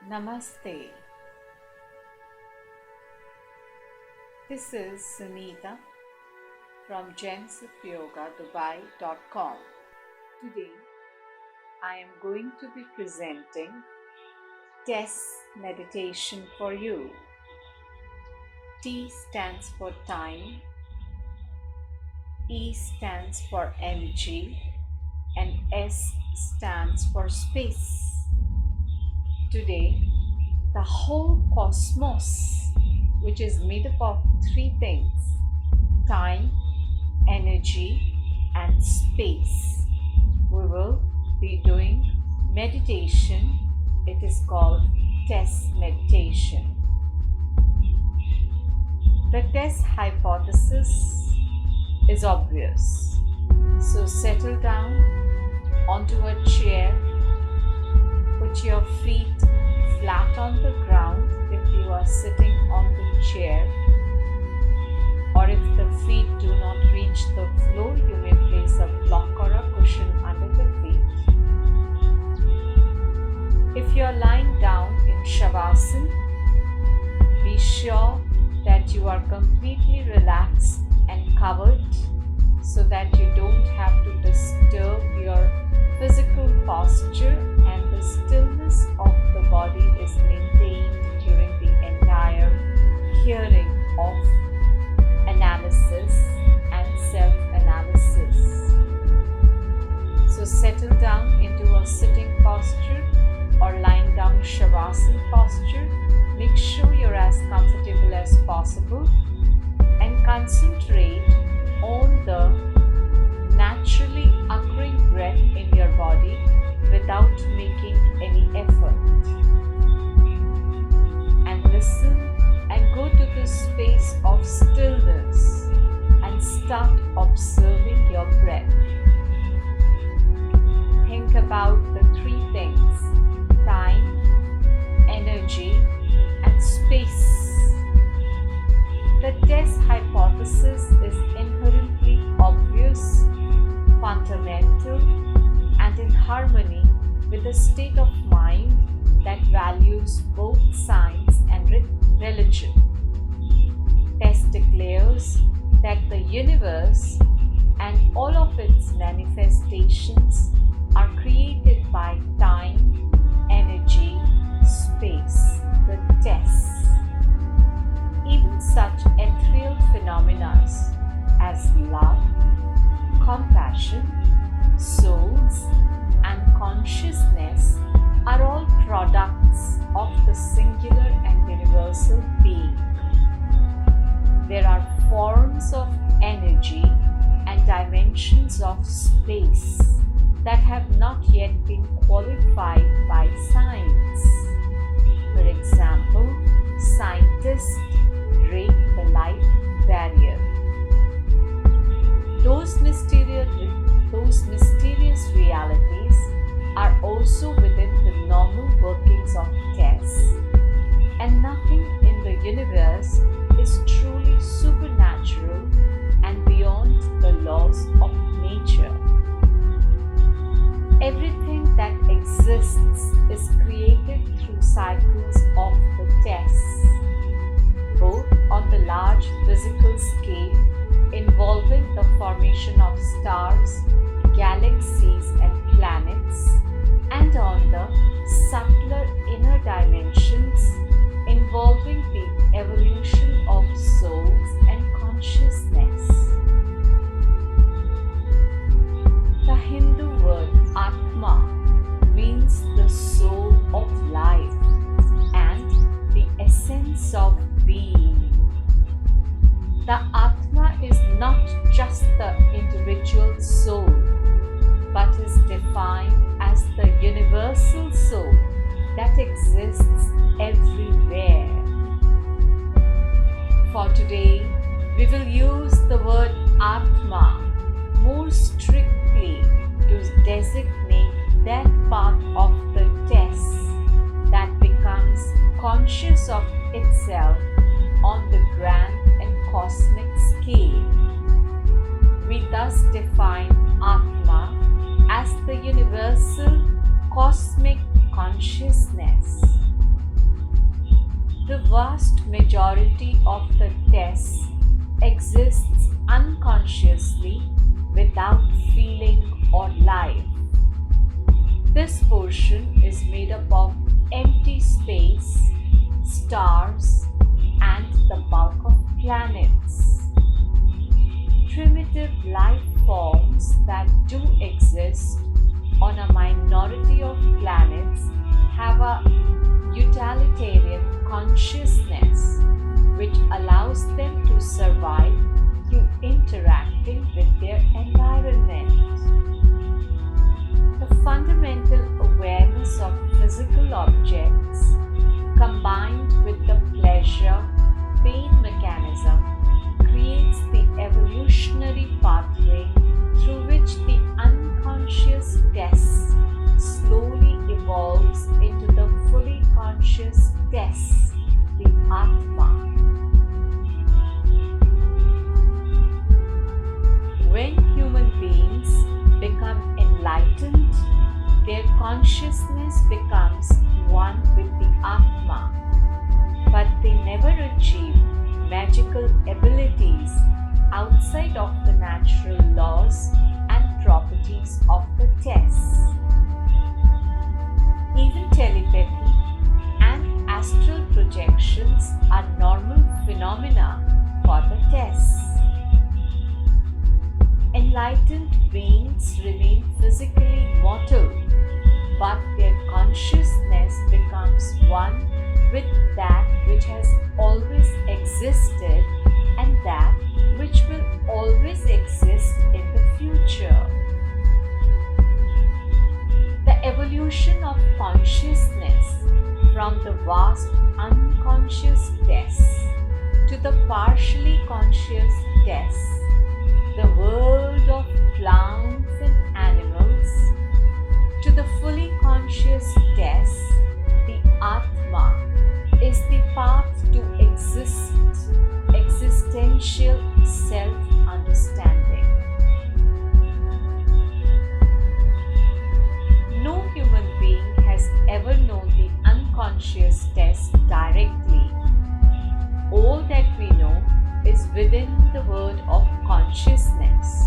Namaste. This is Sunita from gemsofyogadubai.com. Today I am going to be presenting Tes Meditation for you. T stands for time, E stands for energy, and S stands for space. Today, the whole cosmos, which is made up of three things: time, energy, and space. We will be doing meditation. It is called Tes Meditation. The Tes hypothesis is obvious. So settle down onto a chair. Put your feet flat on the ground if you are sitting on the chair, or if the feet do not reach the floor, you may place a block or a cushion under the feet. If you are lying down in Shavasana, be sure that you are completely relaxed and covered so that you don't have to disturb your physical posture, and the stillness of the body is maintained during the entire hearing of analysis and self-analysis. So settle down into a sitting posture or lying down Shavasana posture. Make sure you're as comfortable as possible and concentrate on the naturally occurring breath in your body without making any effort. And listen and go to the space of stillness and start observing your breath. Think about the three things: time, energy, and space. The Tes hypothesis is inherently obvious, fundamental, and in harmony with a state of mind that values both science and religion. Tes declares that the universe and all of its manifestations are created by time, energy, space, the Tes. Even such ethereal phenomena as love, compassion, souls, and consciousness are all products of the singular and universal being. There are forms of energy and dimensions of space that have not yet been qualified by science. For example, scientists break the light barrier. Those mysterious realities are also within the normal workings of Tes, and nothing in the universe is truly supernatural and beyond the laws of nature. Everything that exists is created through cycles of the Tes, both on the large physical scale involving the formation of stars, galaxies, and planets, and on the subtler inner dimensions involving the evolution of souls and consciousness. The Hindu word Atma means the soul of life and the essence of being. The Atma is not just the individual soul, but is defined as the universal soul that exists everywhere. For today, we will use the word Atma more strictly to designate that part of the Tes that becomes conscious of itself on the grand and cosmic scale. We thus define Atma as the universal cosmic consciousness, The vast majority of the Tes exists unconsciously without feeling or life. This portion is made up of empty space, stars, and the bulk of planets. Primitive life forms that do exist on a minority of planets have a utilitarian consciousness which allows them to survive through interacting with their environment. The fundamental awareness of physical objects combined with the pleasure-pain mechanism creates the evolutionary pathway through which the unconscious Tes slowly evolves into the fully conscious Tes, the Atma. When human beings become enlightened, their consciousness becomes one with the Atma, but they never achieve magical abilities outside of the natural laws and properties of the Tes. Even telepathy and astral projections are normal phenomena for the Tes. Enlightened beings remain physically mortal, but their consciousness becomes one with that which has always existed and that which will always exist in the future. The evolution of consciousness from the vast unconscious Tes to the partially conscious Tes, the world of plants and animals, to the fully conscious Tes, the Atma, is the path to existential self-understanding. No human being has ever known the unconscious Tes directly. All that we know is within the world of consciousness.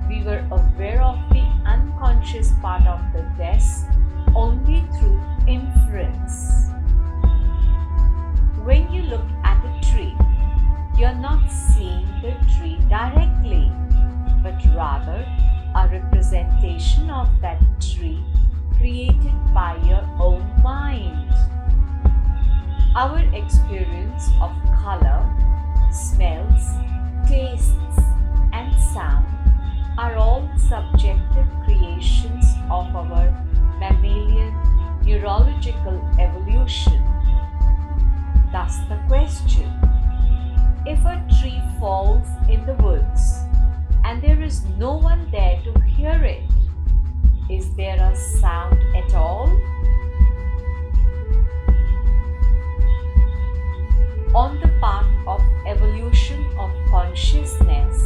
We were aware of the unconscious part of the Tes only through inference. When you look at a tree, you're not seeing the tree directly, but rather a representation of that tree created by your own mind. Our experience of color, smells, tastes, and sound are all subjective creations of our mammalian neurological evolution. Thus the question, if a tree falls in the woods and there is no one there to hear it, is there a sound at all? On the path of evolution of consciousness,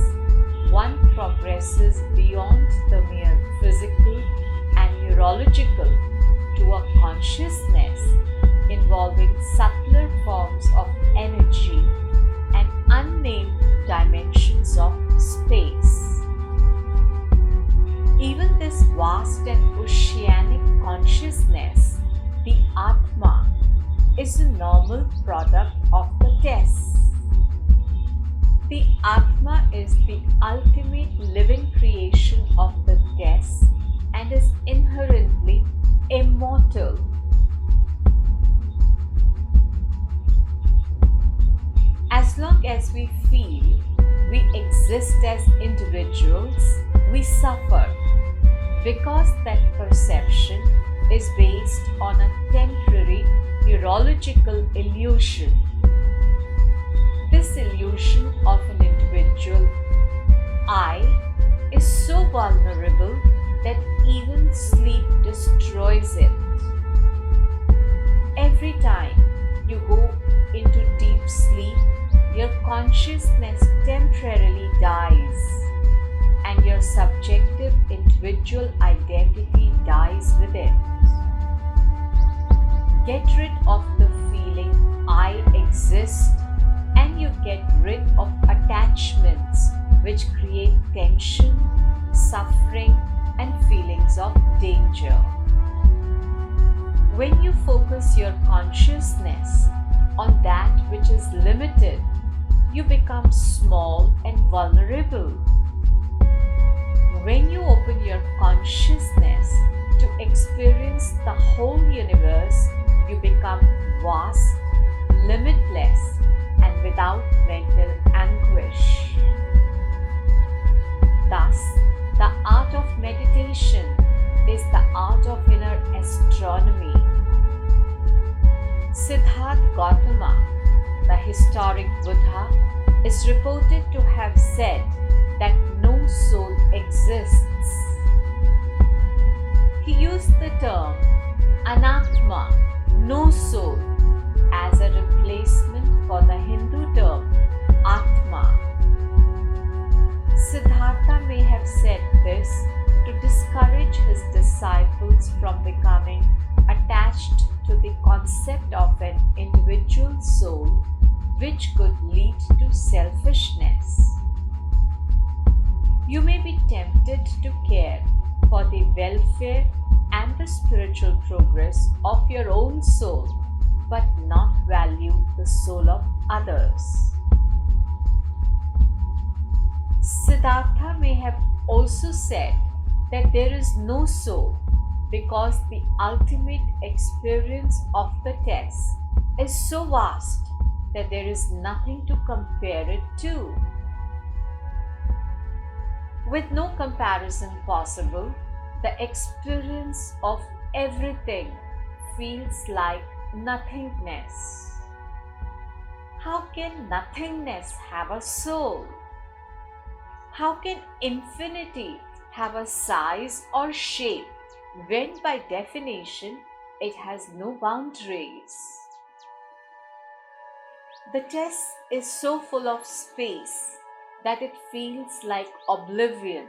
one progresses beyond the mere physical and neurological to a consciousness involving subtler forms of energy and unnamed dimensions of space. Even this vast and oceanic consciousness, the Atma, is a normal product of the Tes. The Atma is the ultimate living creation of the Tes and is inherently immortal. As long as we feel we exist as individuals, we suffer because that perception is based on a temporary neurological illusion. This illusion of an individual I is so vulnerable that even sleep destroys it. Every time you go into deep sleep, your consciousness temporarily dies and your subjective individual identity dies with it. Get rid of the feeling I exist, and you get rid of attachments which create tension, suffering, and feelings of danger. When you focus your consciousness on that which is limited, you become small and vulnerable. When you open your consciousness to experience the whole universe, you become vast, limitless, and without mental anguish. Thus, the art of meditation is the art of inner astronomy. Siddhartha Gautama, the historic Buddha, is reported to have said that no soul exists. He used the term anatma, no soul, as a replacement for the Hindu term atma. Siddhartha may have said this to discourage his disciples from becoming attached to the concept of an individual soul, which could lead to selfishness. You may be tempted to care for the welfare and the spiritual progress of your own soul, but not value the soul of others. Siddhartha may have also said that there is no soul because the ultimate experience of the Tes is so vast that there is nothing to compare it to. With no comparison possible, the experience of everything feels like nothingness. How can nothingness have a soul? How can infinity have a size or shape when by definition it has no boundaries? The Tes is so full of space that it feels like oblivion,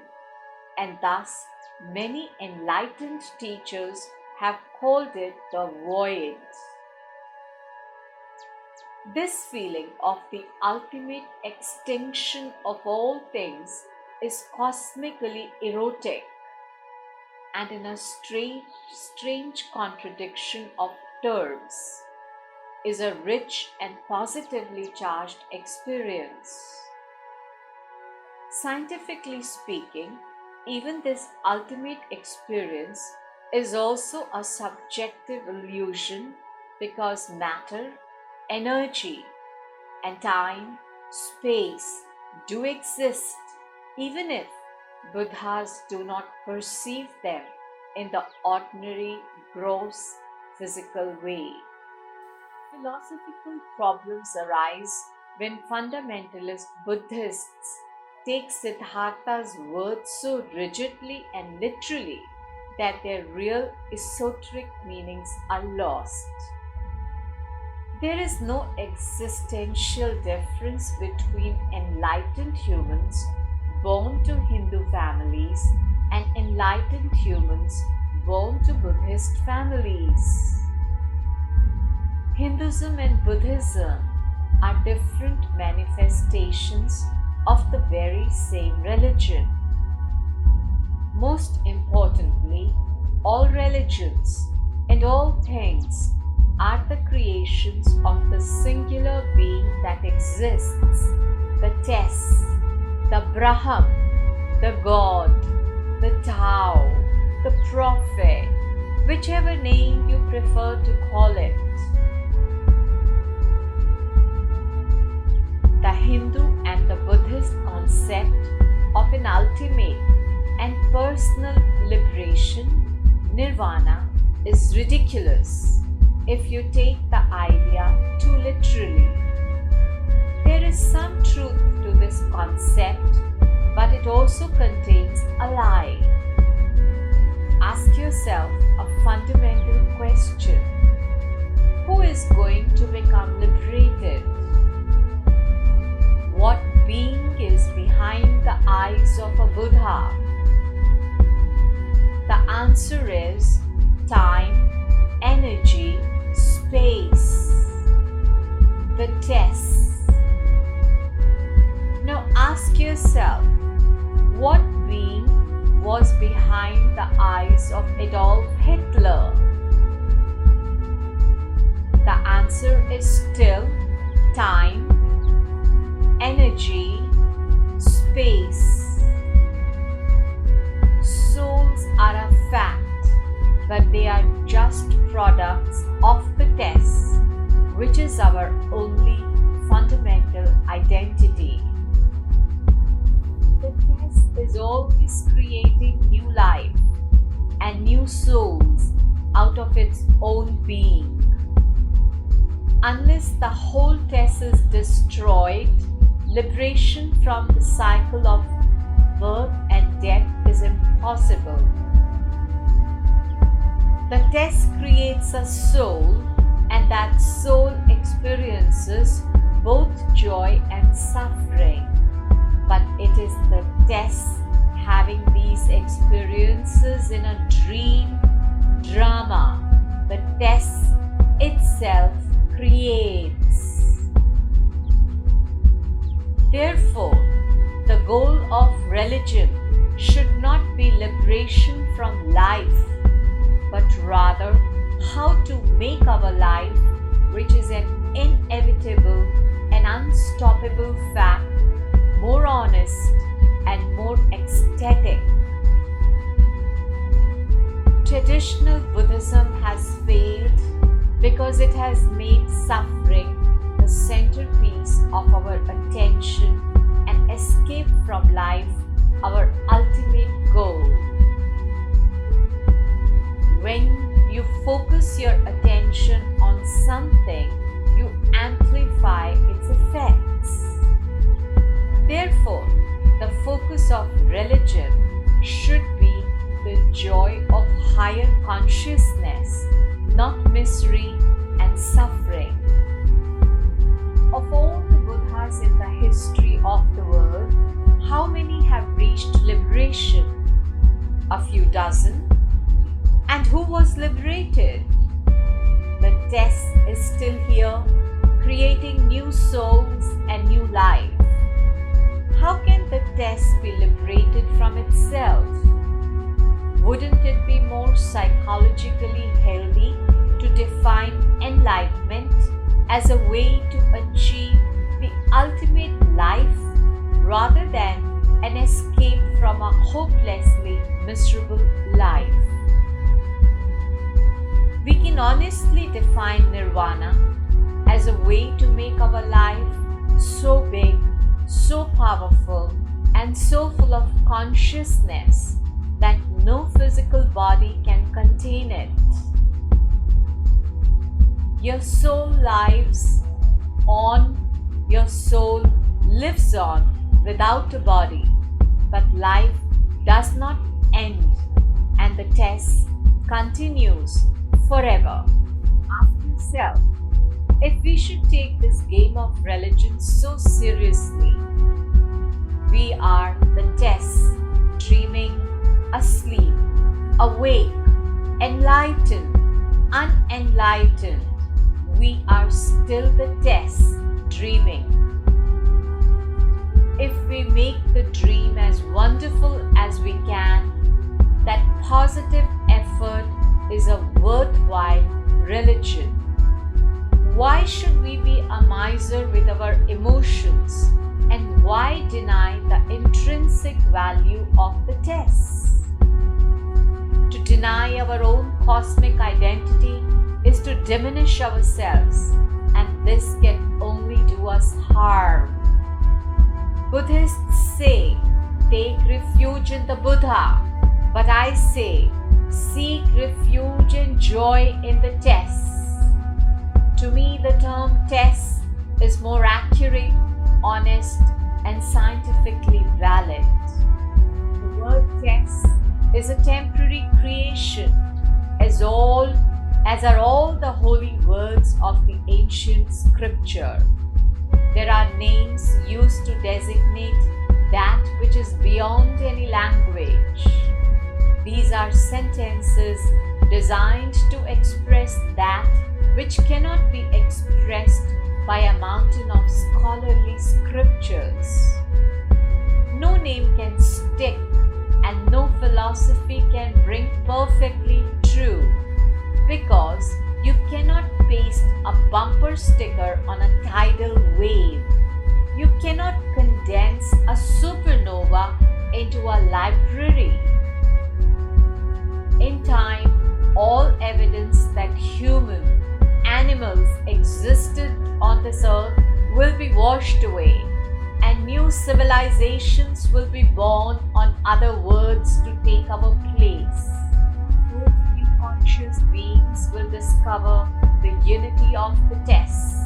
and thus many enlightened teachers have called it the void. This feeling of the ultimate extinction of all things is cosmically erotic, and in a strange contradiction of terms, is a rich and positively charged experience. Scientifically speaking, even this ultimate experience is also a subjective illusion because matter, energy, and time, space do exist, even if Buddhas do not perceive them in the ordinary, gross, physical way. Philosophical problems arise when fundamentalist Buddhists take Siddhartha's words so rigidly and literally that their real esoteric meanings are lost. There is no existential difference between enlightened humans born to Hindu families and enlightened humans born to Buddhist families. Hinduism and Buddhism are different manifestations of the very same religion. Most importantly, all religions and all things are the creations of the singular being that exists, the Tes, the Braham, the God, the Tao, the Prophet, whichever name you prefer to call it. The Hindu and the Buddhist concept of an ultimate and personal liberation, nirvana, is ridiculous if you take the idea too literally. There is some truth to this concept, but it also contains a lie. Ask yourself a fundamental question: who is going to become liberated? What being is behind the eyes of a Buddha? The answer is time, energy, space. The Tes. Now ask yourself, what being was behind the eyes of Adolf Hitler? The answer is still time, energy, space. Souls are a fact, but they are just products of the Tes, which is our only fundamental identity. The Tes is always creating new life and new souls out of its own being. Unless the whole Tes is destroyed, liberation from the cycle of birth and death is impossible. The Tes creates a soul, and that soul experiences both joy and suffering. But it is the Tes having these experiences in a dream drama. The Tes itself creates. Therefore, the goal of religion should not be liberation from life, but rather how to make our life, which is an inevitable and unstoppable fact, more honest and more ecstatic. Traditional Buddhism has failed because it has made suffering the centerpiece of our attention and escape from life our ultimate goal. When you focus your attention on something, you amplify its effects. Therefore, the focus of religion should be the joy of higher consciousness, not misery and suffering. Of all the Buddhas in the history of the world, how many have reached liberation? A few dozen. And who was liberated? The Tes is still here, creating new souls and new life. How can the Tes be liberated from itself? Wouldn't it be more psychologically healthy to define enlightenment as a way to achieve the ultimate life rather than an escape from a hopelessly miserable life? We can honestly define nirvana as a way to make our life so big, so powerful, and so full of consciousness that no physical body can contain it. Your soul lives on, your soul lives on without a body, but life does not end, and the Tes continues forever. Ask yourself, if we should take this game of religion so seriously, we are the Tes, dreaming, asleep, awake, enlightened, unenlightened. We are still the Tes, dreaming. If we make the dream as wonderful as we can, that positive effort is a worthwhile religion. Why should we be a miser with our emotions? And why deny the intrinsic value of the Tes? To deny our own cosmic identity is to diminish ourselves, and this can only do us harm. Buddhists say, take refuge in the Buddha, but I say, seek refuge and joy in the Tes. To me, the term Tes is more accurate, honest, and scientifically valid. The word Tes is a temporary creation, as are all the holy words of the ancient scripture. There are names used to designate that which is beyond any language. These are sentences designed to express that which cannot be expressed by a mountain of scholarly scriptures. No name can stick, and no philosophy can ring perfectly true, because you cannot paste a bumper sticker on a tidal wave. You cannot condense a supernova into a library. In time, all evidence that human, animals existed on this earth will be washed away, and new civilizations will be born on other worlds to take our place. Earthly conscious beings will discover the unity of the Tes,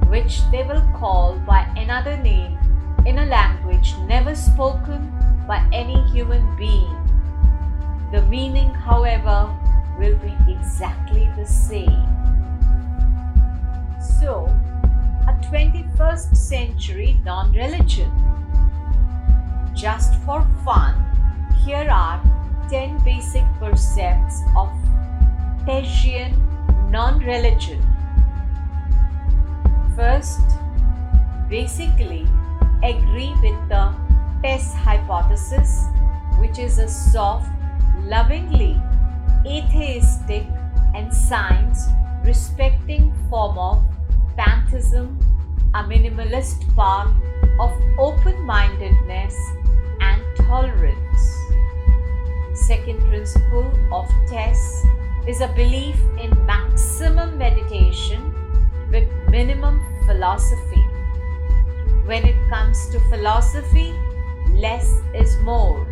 which they will call by another name in a language never spoken by any human being. The meaning, however, will be exactly the same. So, a 21st century non-religion. Just for fun, here are 10 basic precepts of Tesian non-religion. First, basically agree with the Tes hypothesis, which is a soft, lovingly atheistic and science respecting form of pantheism, a minimalist path of open-mindedness and tolerance. Second principle of Tes is a belief in maximum meditation with minimum philosophy. When it comes to philosophy, less is more.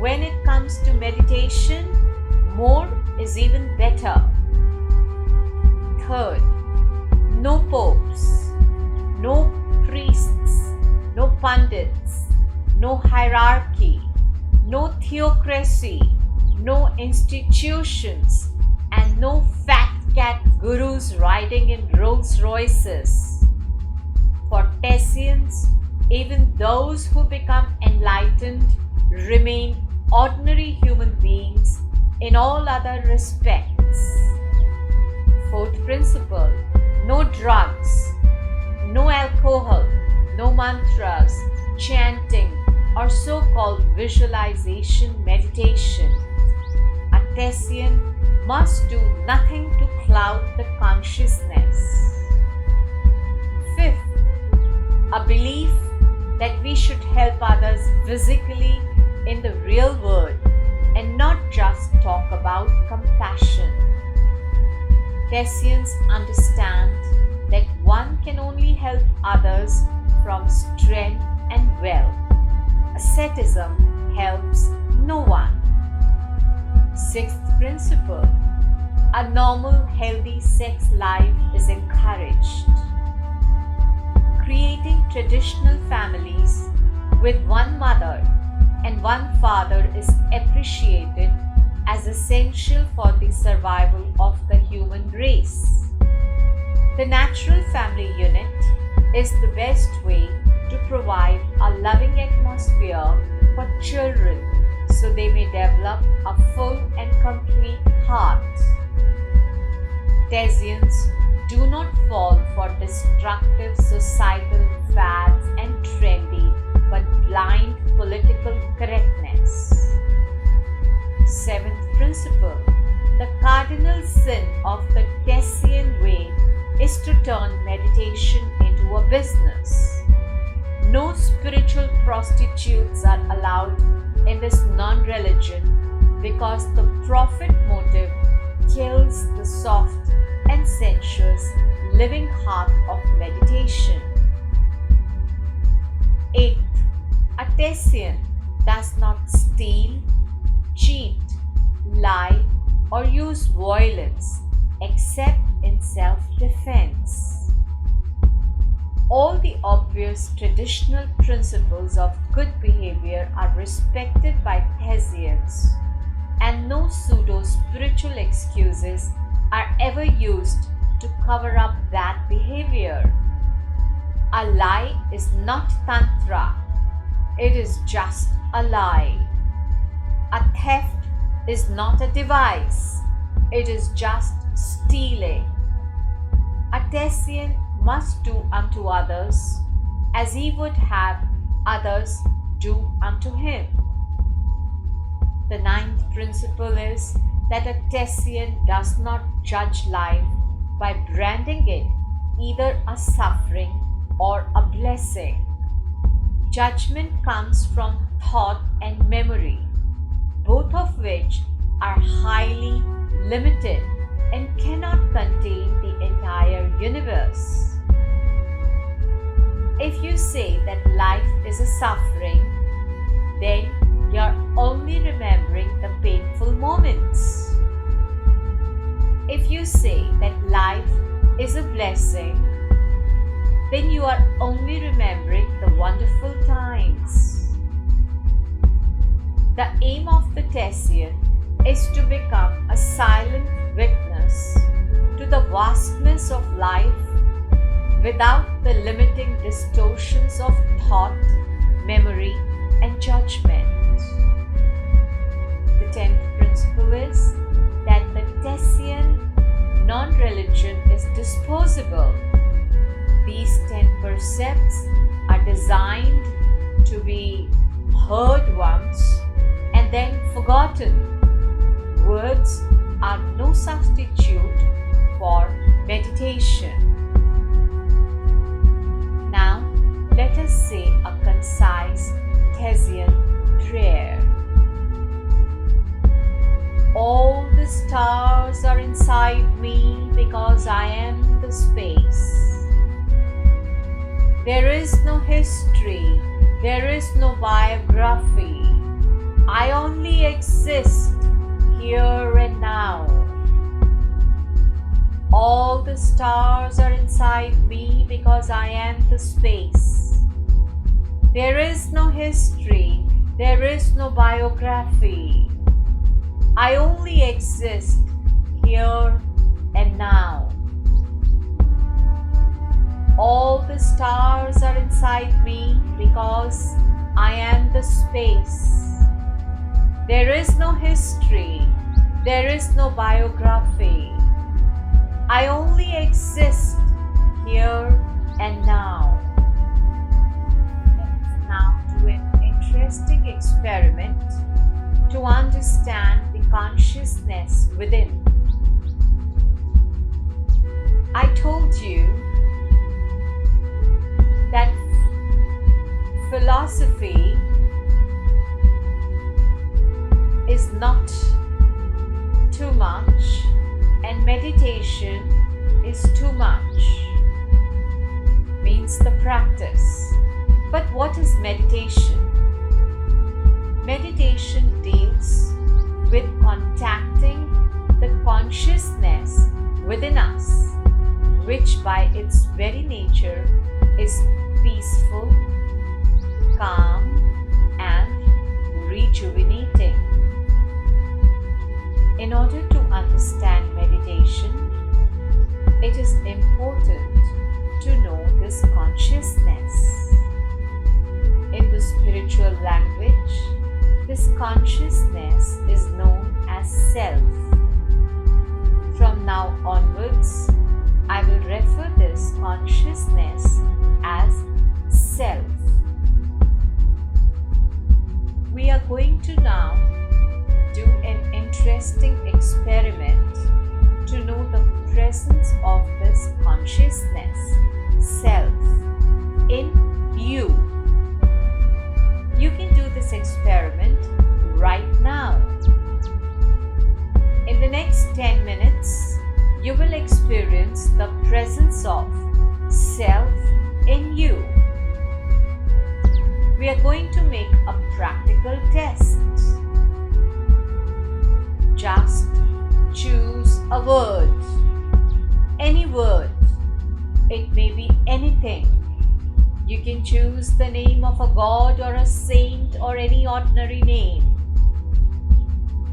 When it comes to meditation, more is even better. Third, no popes, no priests, no pundits, no hierarchy, no theocracy, no institutions, and no fat cat gurus riding in Rolls Royces. For Tesians, even those who become enlightened remain ordinary human beings in all other respects. Fourth principle, no drugs, no alcohol, no mantras, chanting, or so-called visualization meditation. A Tesian must do nothing to cloud the consciousness. Fifth, a belief that we should help others physically in the real world and not just talk about compassion. Tesians understand that one can only help others from strength and wealth. Asceticism helps no one. Sixth principle, a normal, healthy sex life is encouraged. Creating traditional families with one mother and one father is appreciated as essential for the survival of the human race. The natural family unit is the best way to provide a loving atmosphere for children so they may develop a full and complete heart. Tesians do not fall for destructive societal fads and trendy but blind political correctness. Seventh principle, the cardinal sin of the Tesian way is to turn meditation into a business. No spiritual prostitutes are allowed in this non-religion because the profit motive kills the soft and sensuous living heart of meditation. Eighth, a Tesian does not steal, cheat, lie, or use violence except in self-defense. All the obvious traditional principles of good behavior are respected by Tesians, and no pseudo-spiritual excuses are ever used to cover up bad behavior. A lie is not tantra, it is just a lie. A theft is not a device, it is just stealing. A Tessian must do unto others as he would have others do unto him. The ninth principle is that a Tessian does not judge life by branding it either a suffering or a blessing. Judgment comes from thought and memory, both of which are highly limited and cannot contain the entire universe. If you say that life is a suffering, then you're only remembering the painful moments. If you say that life is a blessing, then you are only remembering the wonderful times. The aim of the Tessian is to become a silent witness to the vastness of life without the limiting distortions of thought, memory, and judgment. The 10th principle is that the Tessian non-religion is disposable. These 10 precepts are designed to be heard once and then forgotten. Words are no substitute for meditation. Now, let us say a concise Tessian prayer. All the stars are inside me because I am the space. There is no history, there is no biography. I only exist here and now. All the stars are inside me because I am the space. There is no history, there is no biography. I only exist here and now. All the stars are inside me because I am the space. There is no history, there is no biography. I only exist here and now. Let's now do an interesting experiment to understand the consciousness within. I told you that philosophy is not too much and meditation is too much. Means the practice. But what is meditation? Meditation deals with contacting the consciousness within us, which by its very nature is peaceful, calm, and rejuvenating. In order to understand meditation, it is important to know this consciousness. In the spiritual language, this consciousness is known as self. From now onwards, I will refer this consciousness as self. We are going to now do an interesting experiment to know the presence of this consciousness, self, in you. You can do this experiment right now. In the next 10 minutes, you will experience the presence of self in you. We are going to make a practical test. Just choose a word, any word. It may be anything. You can choose the name of a god or a saint or any ordinary name.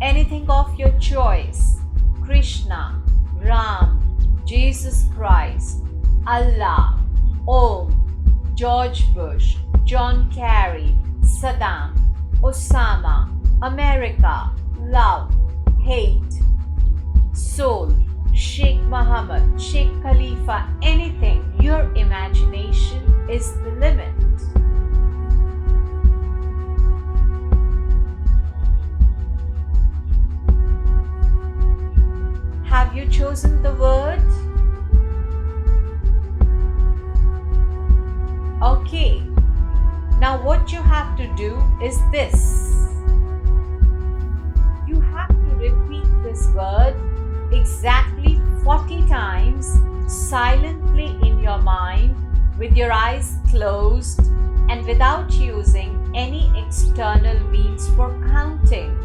Anything of your choice. Krishna, Ram, Jesus Christ, Allah, Om, George Bush, John Kerry, Saddam, Osama, America, love, hate, soul, Sheikh Muhammad, Sheikh Khalifa, anything. Your imagination is the limit. Have you chosen the word? Okay. Now what you have to do is this. You have to repeat this word exactly 40 times silently in your mind with your eyes closed and without using any external means for counting.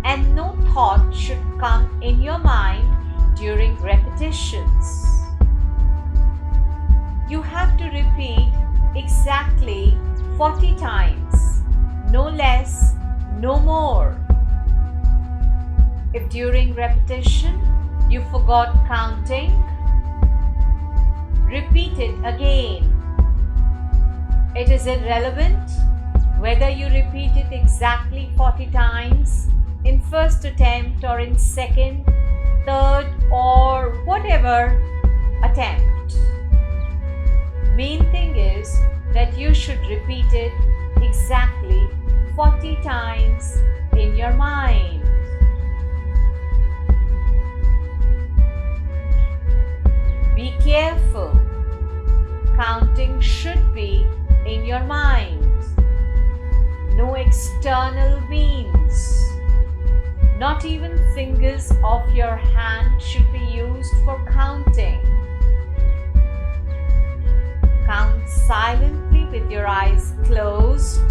And no thought should come in your mind during repetitions. You have to repeat exactly 40 times, no less, no more. If during repetition you forgot counting, repeat it again. It is irrelevant whether you repeat it exactly 40 times in first attempt or in second, third, or whatever attempt. Main thing is that you should repeat it exactly 40 times in your mind. Be careful. Counting should be in your mind. No external means. Not even fingers of your hand should be used for counting. Count silently with your eyes closed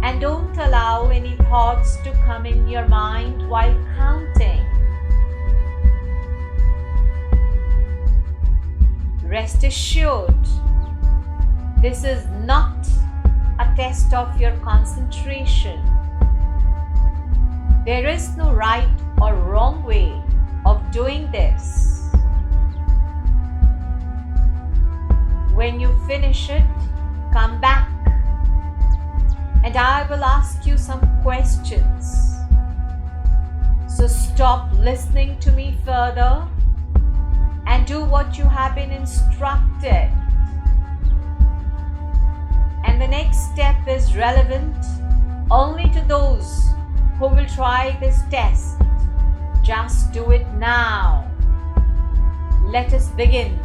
and don't allow any thoughts to come in your mind while counting. Rest assured, this is not a test of your concentration. There is no right or wrong way of doing this. When you finish it, come back and I will ask you some questions. So stop listening to me further and do what you have been instructed. And the next step is relevant only to those who will try this test. Just do it now. Let us begin.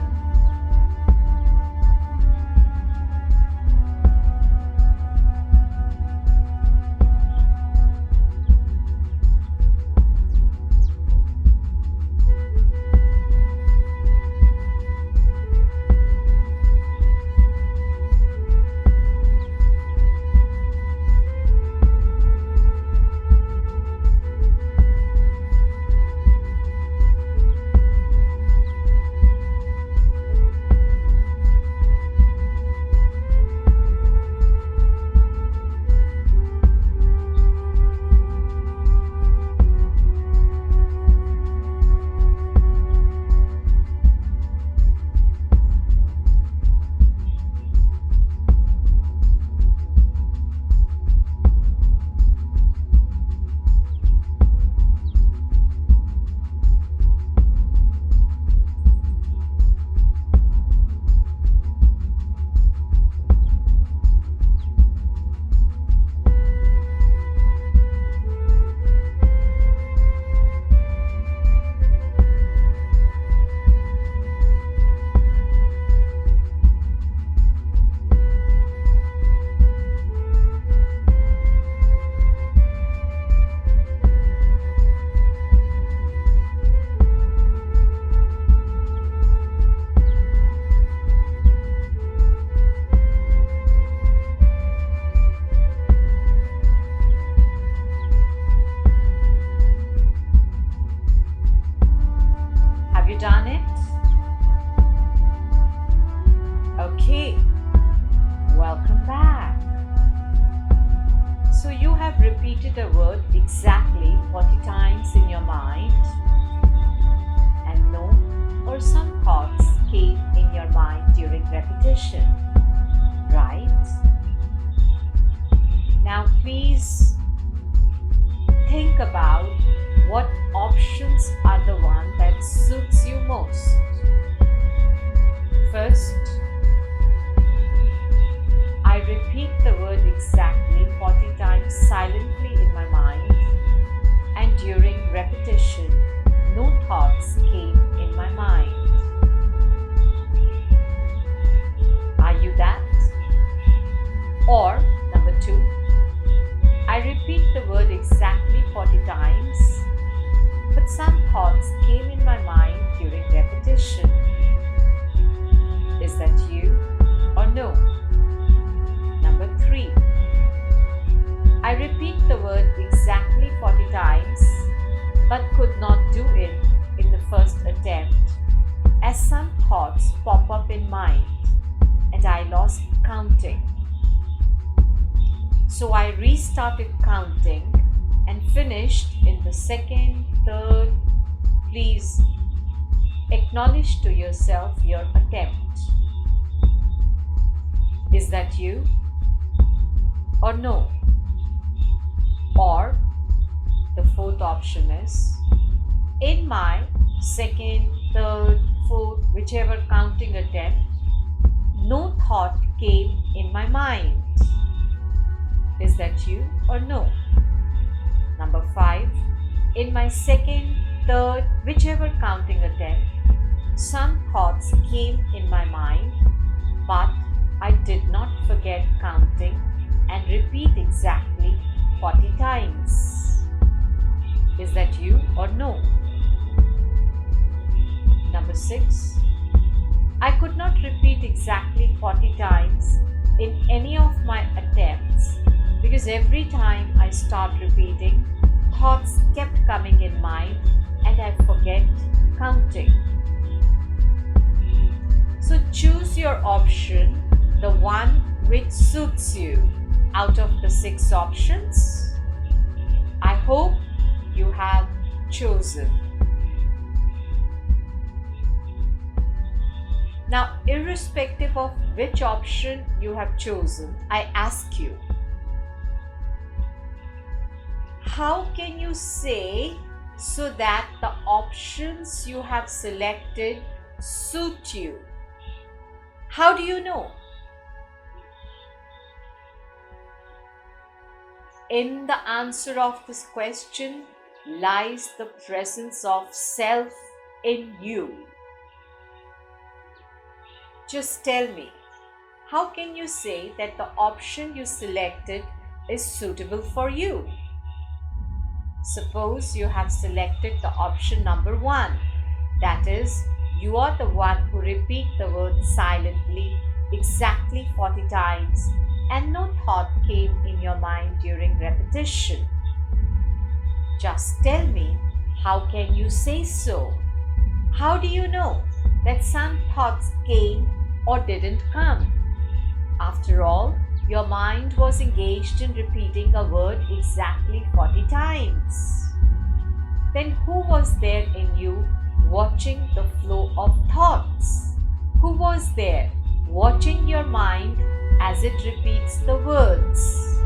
Done it? Okay, welcome back. So you have repeated a word exactly 40 times in your mind and no or some thoughts came in your mind during repetition, right? Now please think about what options are the ones foremost. First, I repeat the word exactly 40 times silently in my mind, and during repetition, no thoughts came in my mind. Are you that? Or number 2, I repeat the word exactly 40 times, but some thoughts came in my mind during repetition. Is that you or no? Number 3, I repeat the word exactly 40 times, but could not do it in the first attempt, as some thoughts pop up in mind and I lost counting. So I restarted counting and finished in the second, third. Please acknowledge to yourself your attempt. Is that you or no? Or the fourth option is, in my second, third, fourth, whichever counting attempt, no thought came in my mind. Is that you or no? Number 5, in my second, third, whichever counting attempt, some thoughts came in my mind, but I did not forget counting and repeat exactly 40 times. Is that you or no? Number 6, I could not repeat exactly 40 times in any of my attempts, because every time I start repeating, thoughts kept coming in mind and I forget counting. So choose your option, the one which suits you out of the 6 options. I hope you have chosen. Now, irrespective of which option you have chosen, I ask you, how can you say so that the options you have selected suit you? How do you know? In the answer of this question lies the presence of self in you. Just tell me, how can you say that the option you selected is suitable for you? Suppose you have selected the option number 1, that is, you are the one who repeat the word silently exactly 40 times and no thought came in your mind during repetition. Just tell me, how can you say so? How do you know that some thoughts came or didn't come? After all, your mind was engaged in repeating a word exactly 40 times. Then who was there in you watching the flow of thoughts? Who was there watching your mind as it repeats the words?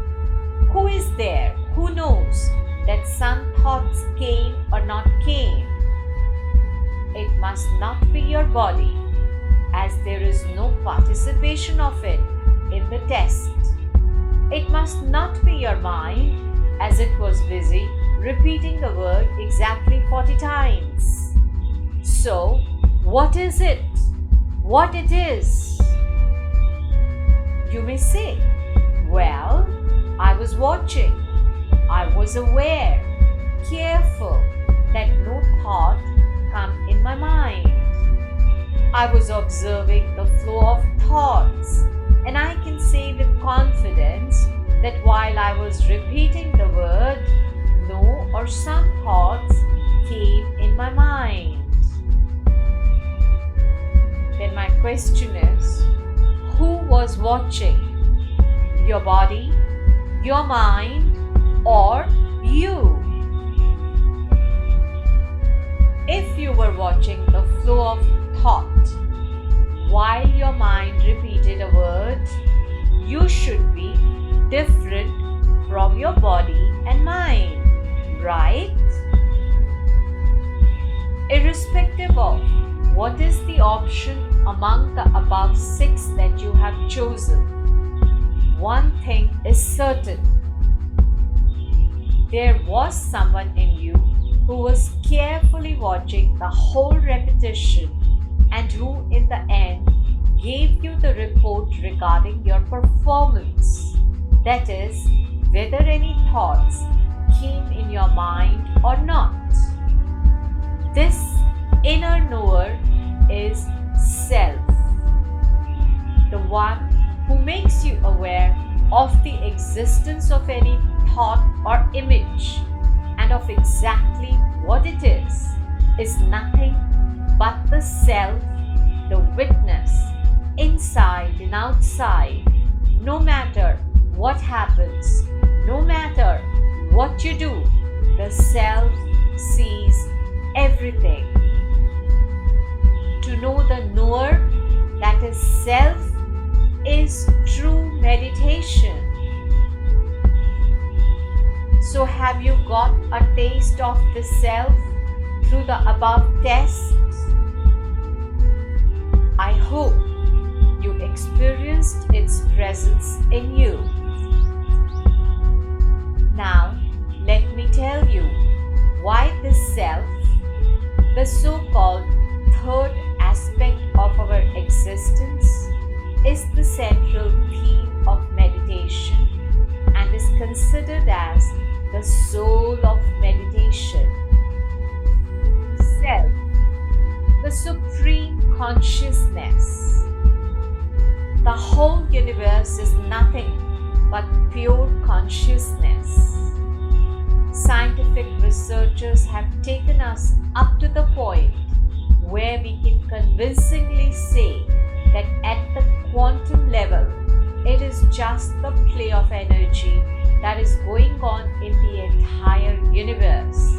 Who is there who knows that some thoughts came or not came? It must not be your body, as there is no participation of it in the test. It must not be your mind, as it was busy repeating the word exactly 40 times. So, what is it? What it is? You may say, well, I was watching, I was aware, careful that no thought come in my mind. I was observing the flow of thoughts, and I can say with confidence that while I was repeating the word, no or some thoughts came in my mind. Then my question is, who was watching? Your body, your mind, or you? If you were watching the flow of thought while your mind repeated a word, you should be different from your body and mind, right? Irrespective of what is the option among the above 6 that you have chosen? One thing is certain. There was someone in you who was carefully watching the whole repetition and who in the end gave you the report regarding your performance. That is, whether any thoughts came in your mind or not. This inner knower is self, the one who makes you aware of the existence of any thought or image and of exactly what it is nothing but the self, the witness, inside and outside. No matter what happens, no matter what you do, the self sees everything. To know the knower, that is self, is true meditation. So have you got a taste of the self through the above tests? I hope you experienced its presence in you. Now, let me tell you why this self, the so-called third aspect of our existence, is the central theme of meditation and is considered as the soul of meditation. Self, the supreme consciousness. The whole universe is nothing but pure consciousness. Scientific researchers have taken us up to the point where we can convincingly say that at the quantum level, it is just the play of energy that is going on in the entire universe.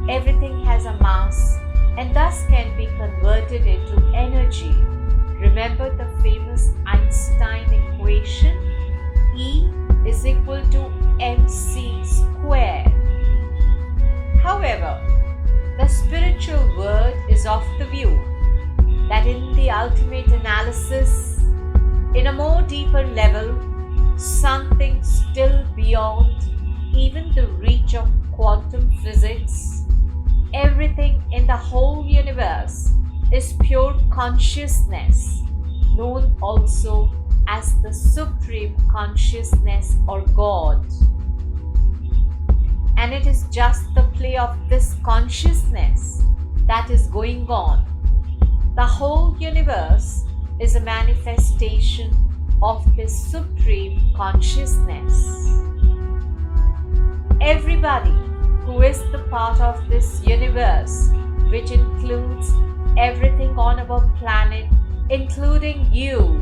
Everything has a mass and thus can be converted into energy. Remember the famous Einstein equation? E is equal to mc squared. However, the spiritual world is of the view that in the ultimate analysis, in a more deeper level, something still beyond even the reach of quantum physics, everything in the whole universe is pure consciousness, known also as the Supreme Consciousness or God. And it is just the play of this consciousness that is going on. The whole universe is a manifestation of this Supreme Consciousness. Everybody who is the part of this universe, which includes everything on our planet, including you,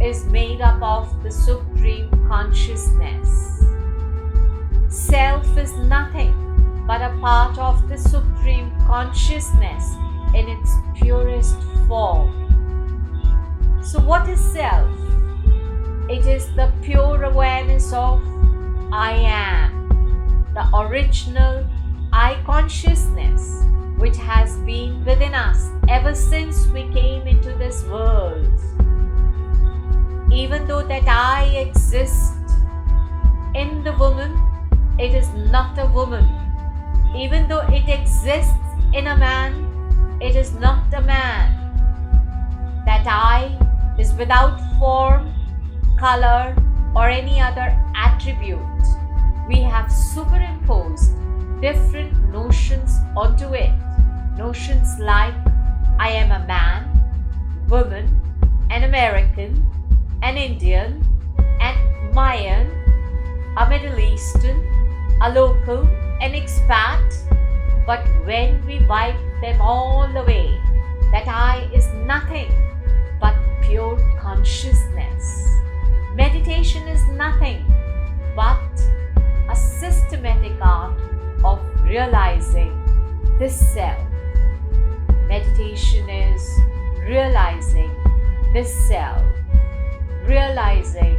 is made up of the Supreme Consciousness. Self is nothing but a part of the Supreme Consciousness in its purest form. So what is self? It is the pure awareness of I am, the original I consciousness which has been within us ever since we came into this world. Even though that I exist in the woman, it is not a woman. Even though it exists in a man, it is not a man. That I is without form, color, or any other attribute. We have superimposed different notions onto it. Notions like I am a man, woman, an American, an Indian, an Mayan, a Middle Eastern, a local, an expat. But when we wipe them all away, that I is nothing but pure consciousness. Meditation is nothing but a systematic art of realizing this self. Meditation is realizing this self. Realizing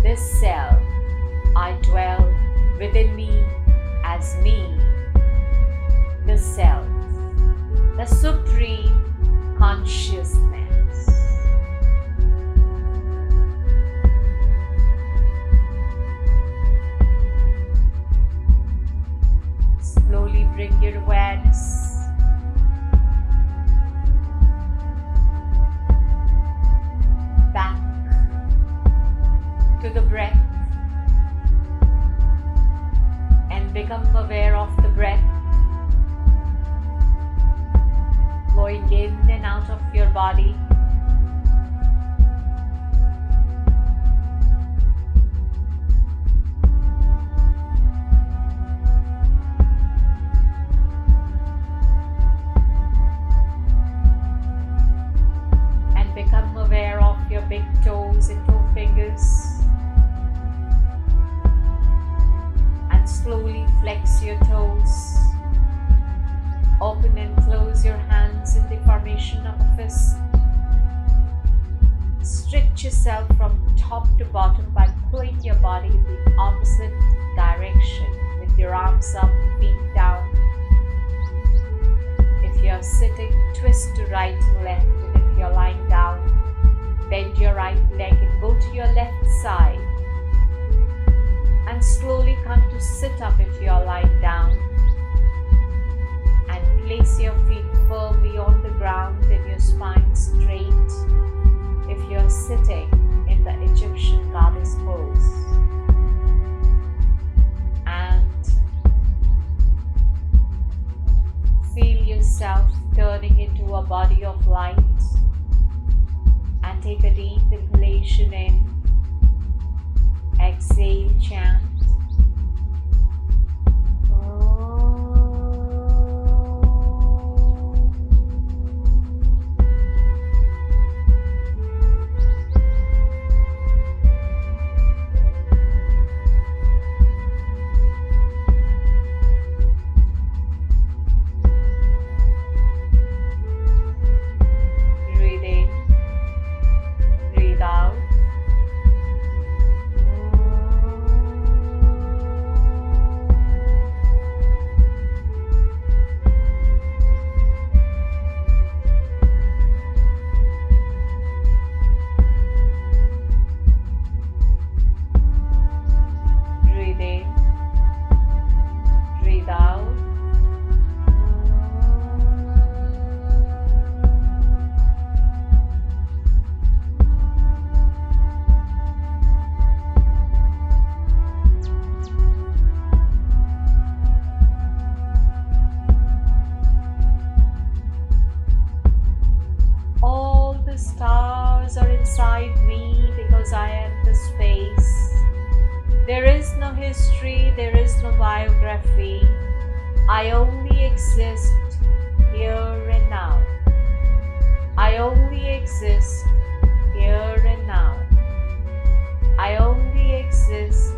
this self, I dwell within me as me, the self, the supreme consciousness. consciousness. Slowly bring your awareness back to the breath and become aware of the breath flowing in and out of your body. And become aware of your big toes and toe fingers. And slowly flex your toes. Open and close your hands in the formation of a fist. Stretch yourself from top to bottom by pulling your body in the opposite direction with your arms up, feet down. If you are sitting, twist to right and left, and if you are lying down, bend your right leg and go to your left side. And slowly come to sit up if you are lying down. Place your feet firmly on the ground and your spine straight if you are sitting in the Egyptian goddess pose. And feel yourself turning into a body of light. And take a deep inhalation in. Exhale, chant. Stars are inside me because I am the space. There is no history, there is no biography. I only exist here and now. I only exist here and now. I only exist